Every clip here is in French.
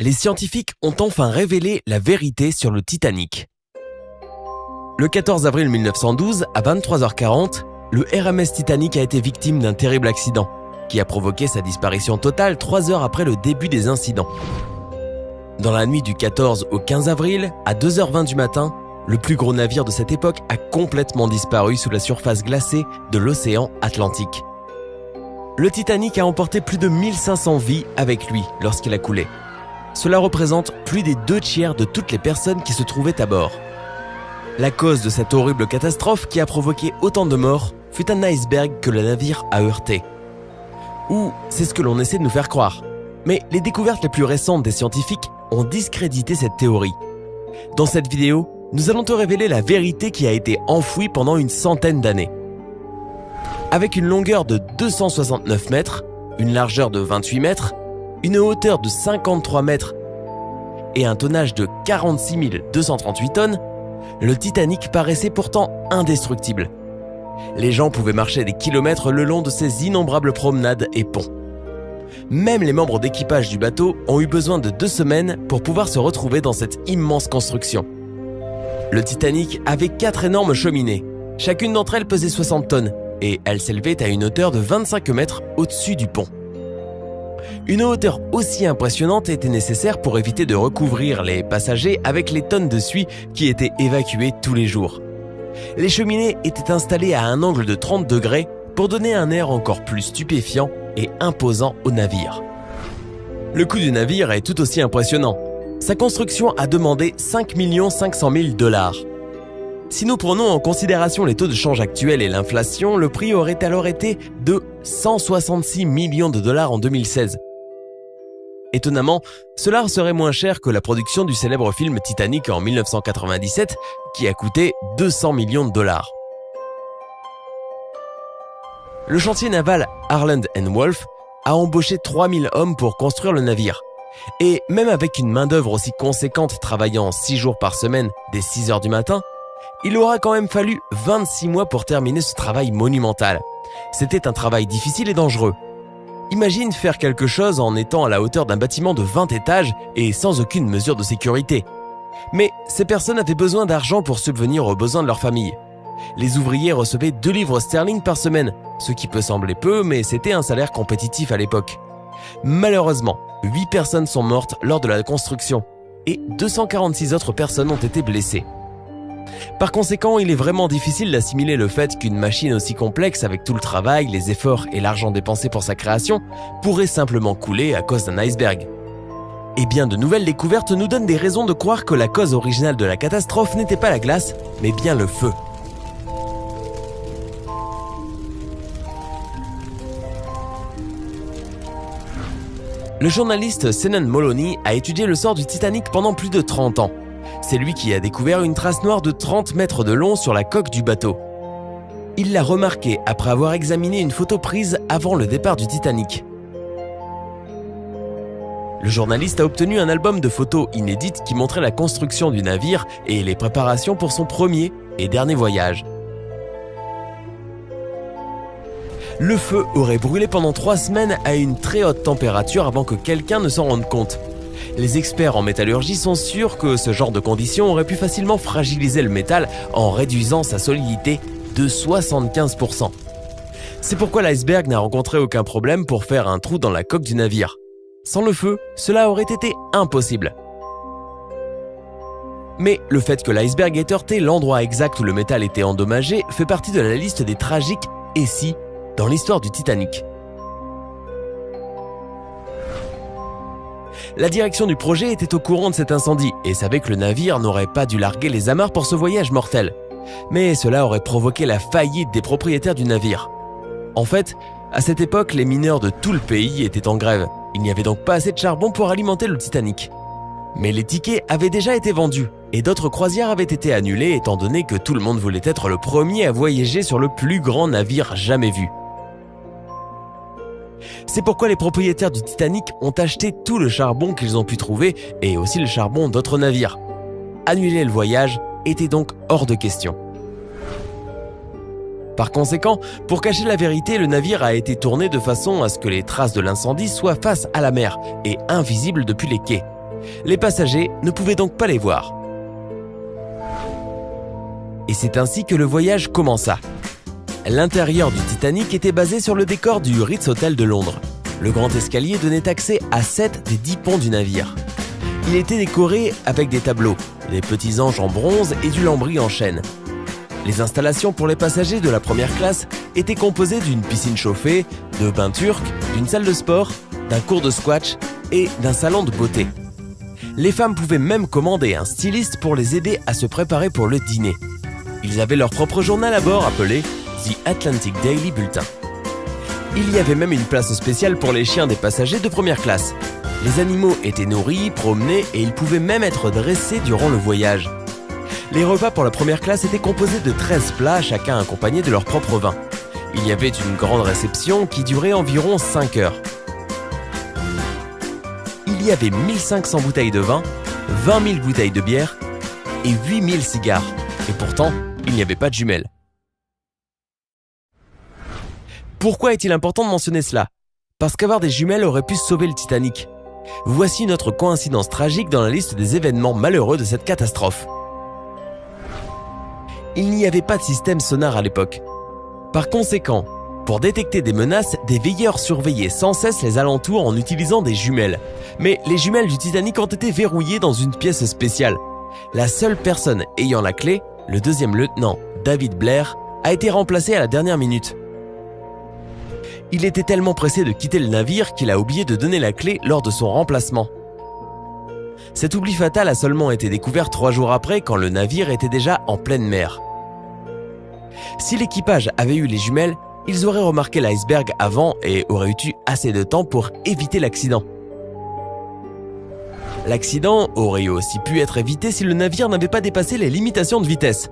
les scientifiques ont enfin révélé la vérité sur le Titanic. Le 14 avril 1912, à 23h40, le RMS Titanic a été victime d'un terrible accident qui a provoqué sa disparition totale 3 heures après le début des incidents. Dans la nuit du 14 au 15 avril, à 2h20 du matin, le plus gros navire de cette époque a complètement disparu sous la surface glacée de l'océan Atlantique. Le Titanic a emporté plus de 1500 vies avec lui lorsqu'il a coulé. Cela représente plus des 2/3 de toutes les personnes qui se trouvaient à bord. La cause de cette horrible catastrophe qui a provoqué autant de morts fut un iceberg que le navire a heurté. Ou c'est ce que l'on essaie de nous faire croire. Mais les découvertes les plus récentes des scientifiques ont discrédité cette théorie. Dans cette vidéo, nous allons te révéler la vérité qui a été enfouie pendant une centaine d'années. Avec une longueur de 269 mètres, une largeur de 28 mètres, une hauteur de 53 mètres et un tonnage de 46 238 tonnes, le Titanic paraissait pourtant indestructible. Les gens pouvaient marcher des kilomètres le long de ces innombrables promenades et ponts. Même les membres d'équipage du bateau ont eu besoin de 2 semaines pour pouvoir se retrouver dans cette immense construction. Le Titanic avait 4 énormes cheminées. Chacune d'entre elles pesait 60 tonnes et elles s'élevaient à une hauteur de 25 mètres au-dessus du pont. Une hauteur aussi impressionnante était nécessaire pour éviter de recouvrir les passagers avec les tonnes de suie qui étaient évacuées tous les jours. Les cheminées étaient installées à un angle de 30 degrés pour donner un air encore plus stupéfiant et imposant au navire. Le coût du navire est tout aussi impressionnant. Sa construction a demandé 5 500 000 $. Si nous prenons en considération les taux de change actuels et l'inflation, le prix aurait alors été de 166 millions de $ en 2016. Étonnamment, cela serait moins cher que la production du célèbre film Titanic en 1997, qui a coûté 200 millions de $. Le chantier naval Harland & Wolff a embauché 3000 hommes pour construire le navire. Et même avec une main-d'œuvre aussi conséquente travaillant 6 jours par semaine dès 6 heures du matin, il aura quand même fallu 26 mois pour terminer ce travail monumental. C'était un travail difficile et dangereux. Imagine faire quelque chose en étant à la hauteur d'un bâtiment de 20 étages et sans aucune mesure de sécurité. Mais ces personnes avaient besoin d'argent pour subvenir aux besoins de leur famille. Les ouvriers recevaient 2 livres sterling par semaine, ce qui peut sembler peu, mais c'était un salaire compétitif à l'époque. Malheureusement, 8 personnes sont mortes lors de la construction et 246 autres personnes ont été blessées. Par conséquent, il est vraiment difficile d'assimiler le fait qu'une machine aussi complexe avec tout le travail, les efforts et l'argent dépensé pour sa création pourrait simplement couler à cause d'un iceberg. Et bien de nouvelles découvertes nous donnent des raisons de croire que la cause originale de la catastrophe n'était pas la glace, mais bien le feu. Le journaliste Senan Moloney a étudié le sort du Titanic pendant plus de 30 ans. C'est lui qui a découvert une trace noire de 30 mètres de long sur la coque du bateau. Il l'a remarqué après avoir examiné une photo prise avant le départ du Titanic. Le journaliste a obtenu un album de photos inédites qui montrait la construction du navire et les préparations pour son premier et dernier voyage. Le feu aurait brûlé pendant 3 semaines à une très haute température avant que quelqu'un ne s'en rende compte. Les experts en métallurgie sont sûrs que ce genre de conditions aurait pu facilement fragiliser le métal en réduisant sa solidité de 75%. C'est pourquoi l'iceberg n'a rencontré aucun problème pour faire un trou dans la coque du navire. Sans le feu, cela aurait été impossible. Mais le fait que l'iceberg ait heurté l'endroit exact où le métal était endommagé fait partie de la liste des tragiques « et si » dans l'histoire du Titanic. La direction du projet était au courant de cet incendie et savait que le navire n'aurait pas dû larguer les amarres pour ce voyage mortel. Mais cela aurait provoqué la faillite des propriétaires du navire. En fait, à cette époque, les mineurs de tout le pays étaient en grève. Il n'y avait donc pas assez de charbon pour alimenter le Titanic. Mais les tickets avaient déjà été vendus et d'autres croisières avaient été annulées étant donné que tout le monde voulait être le premier à voyager sur le plus grand navire jamais vu. C'est pourquoi les propriétaires du Titanic ont acheté tout le charbon qu'ils ont pu trouver et aussi le charbon d'autres navires. Annuler le voyage était donc hors de question. Par conséquent, pour cacher la vérité, le navire a été tourné de façon à ce que les traces de l'incendie soient face à la mer et invisibles depuis les quais. Les passagers ne pouvaient donc pas les voir. Et c'est ainsi que le voyage commença. L'intérieur du Titanic était basé sur le décor du Ritz Hotel de Londres. Le grand escalier donnait accès à 7 des 10 ponts du navire. Il était décoré avec des tableaux, des petits anges en bronze et du lambris en chêne. Les installations pour les passagers de la première classe étaient composées d'une piscine chauffée, de bains turcs, d'une salle de sport, d'un cours de squash et d'un salon de beauté. Les femmes pouvaient même commander un styliste pour les aider à se préparer pour le dîner. Ils avaient leur propre journal à bord appelé The Atlantic Daily Bulletin. Il y avait même une place spéciale pour les chiens des passagers de première classe. Les animaux étaient nourris, promenés et ils pouvaient même être dressés durant le voyage. Les repas pour la première classe étaient composés de 13 plats, chacun accompagné de leur propre vin. Il y avait une grande réception qui durait environ 5 heures. Il y avait 1500 bouteilles de vin, 20 000 bouteilles de bière et 8000 cigares. Et pourtant, il n'y avait pas de jumelles. Pourquoi est-il important de mentionner cela? Parce qu'avoir des jumelles aurait pu sauver le Titanic. Voici une autre coïncidence tragique dans la liste des événements malheureux de cette catastrophe. Il n'y avait pas de système sonar à l'époque. Par conséquent, pour détecter des menaces, des veilleurs surveillaient sans cesse les alentours en utilisant des jumelles. Mais les jumelles du Titanic ont été verrouillées dans une pièce spéciale. La seule personne ayant la clé, le deuxième lieutenant David Blair, a été remplacé à la dernière minute. Il était tellement pressé de quitter le navire qu'il a oublié de donner la clé lors de son remplacement. Cet oubli fatal a seulement été découvert 3 jours après, quand le navire était déjà en pleine mer. Si l'équipage avait eu les jumelles, ils auraient remarqué l'iceberg avant et auraient eu assez de temps pour éviter l'accident. L'accident aurait aussi pu être évité si le navire n'avait pas dépassé les limitations de vitesse.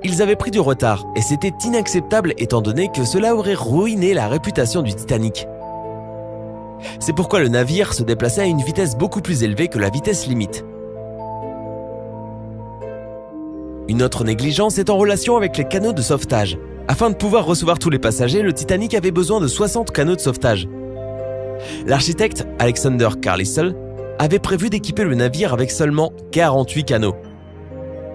Ils avaient pris du retard et c'était inacceptable étant donné que cela aurait ruiné la réputation du Titanic. C'est pourquoi le navire se déplaçait à une vitesse beaucoup plus élevée que la vitesse limite. Une autre négligence est en relation avec les canaux de sauvetage. Afin de pouvoir recevoir tous les passagers, le Titanic avait besoin de 60 canaux de sauvetage. L'architecte Alexander Carlisle avait prévu d'équiper le navire avec seulement 48 canaux.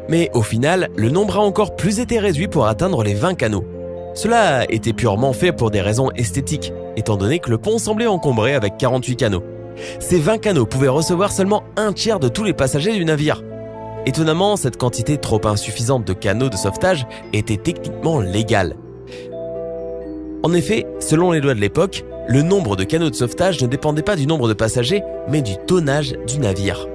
Mais au final, le nombre a encore plus été réduit pour atteindre les 20 canaux. Cela était purement fait pour des raisons esthétiques, étant donné que le pont semblait encombré avec 48 canaux. Ces 20 canaux pouvaient recevoir seulement un tiers de tous les passagers du navire. Étonnamment, cette quantité trop insuffisante de canaux de sauvetage était techniquement légale. En effet, selon les lois de l'époque, le nombre de canaux de sauvetage ne dépendait pas du nombre de passagers, mais du tonnage du navire.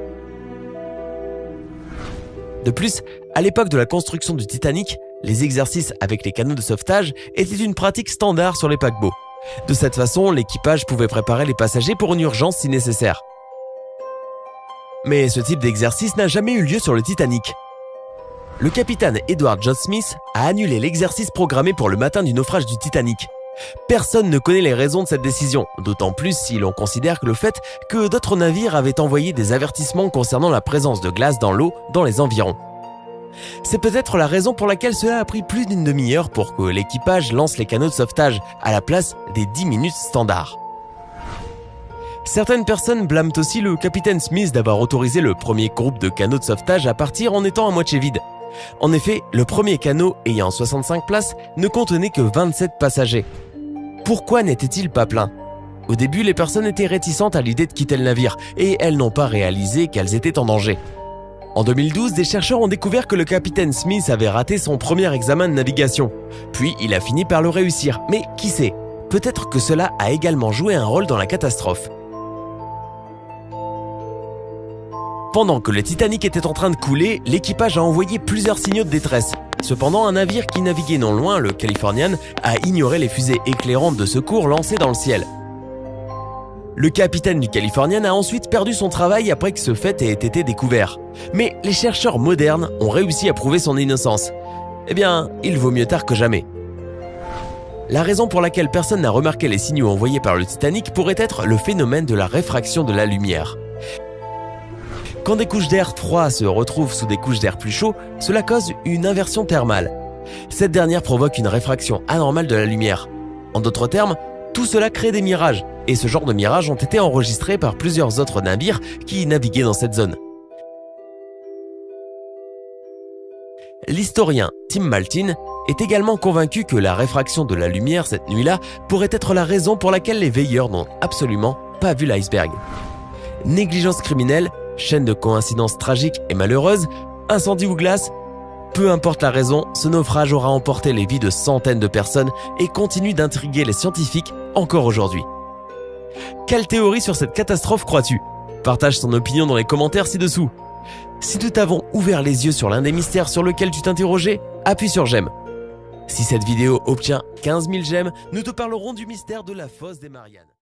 De plus, à l'époque de la construction du Titanic, les exercices avec les canaux de sauvetage étaient une pratique standard sur les paquebots. De cette façon, l'équipage pouvait préparer les passagers pour une urgence si nécessaire. Mais ce type d'exercice n'a jamais eu lieu sur le Titanic. Le capitaine Edward John Smith a annulé l'exercice programmé pour le matin du naufrage du Titanic. Personne ne connaît les raisons de cette décision, d'autant plus si l'on considère que le fait que d'autres navires avaient envoyé des avertissements concernant la présence de glace dans l'eau dans les environs. C'est peut-être la raison pour laquelle cela a pris plus d'une demi-heure pour que l'équipage lance les canaux de sauvetage à la place des 10 minutes standards. Certaines personnes blâment aussi le capitaine Smith d'avoir autorisé le premier groupe de canaux de sauvetage à partir en étant à moitié vide. En effet, le premier canot, ayant 65 places, ne contenait que 27 passagers. Pourquoi n'était-il pas plein? Au début, les personnes étaient réticentes à l'idée de quitter le navire et elles n'ont pas réalisé qu'elles étaient en danger. En 2012, des chercheurs ont découvert que le capitaine Smith avait raté son premier examen de navigation. Puis il a fini par le réussir, mais qui sait? Peut-être que cela a également joué un rôle dans la catastrophe. Pendant que le Titanic était en train de couler, l'équipage a envoyé plusieurs signaux de détresse. Cependant, un navire qui naviguait non loin, le Californian, a ignoré les fusées éclairantes de secours lancées dans le ciel. Le capitaine du Californian a ensuite perdu son travail après que ce fait ait été découvert. Mais les chercheurs modernes ont réussi à prouver son innocence. Eh bien, il vaut mieux tard que jamais. La raison pour laquelle personne n'a remarqué les signaux envoyés par le Titanic pourrait être le phénomène de la réfraction de la lumière. Quand des couches d'air froid se retrouvent sous des couches d'air plus chaud, cela cause une inversion thermale. Cette dernière provoque une réfraction anormale de la lumière. En d'autres termes, tout cela crée des mirages, et ce genre de mirages ont été enregistrés par plusieurs autres navires qui naviguaient dans cette zone. L'historien Tim Maltin est également convaincu que la réfraction de la lumière cette nuit-là pourrait être la raison pour laquelle les veilleurs n'ont absolument pas vu l'iceberg. Négligence criminelle, chaîne de coïncidences tragiques et malheureuses, incendie ou glace, peu importe la raison, ce naufrage aura emporté les vies de centaines de personnes et continue d'intriguer les scientifiques encore aujourd'hui. Quelle théorie sur cette catastrophe crois-tu? Partage ton opinion dans les commentaires ci-dessous. Si nous t'avons ouvert les yeux sur l'un des mystères sur lequel tu t'interrogeais, appuie sur j'aime. Si cette vidéo obtient 15 000 j'aime, nous te parlerons du mystère de la fosse des Mariannes.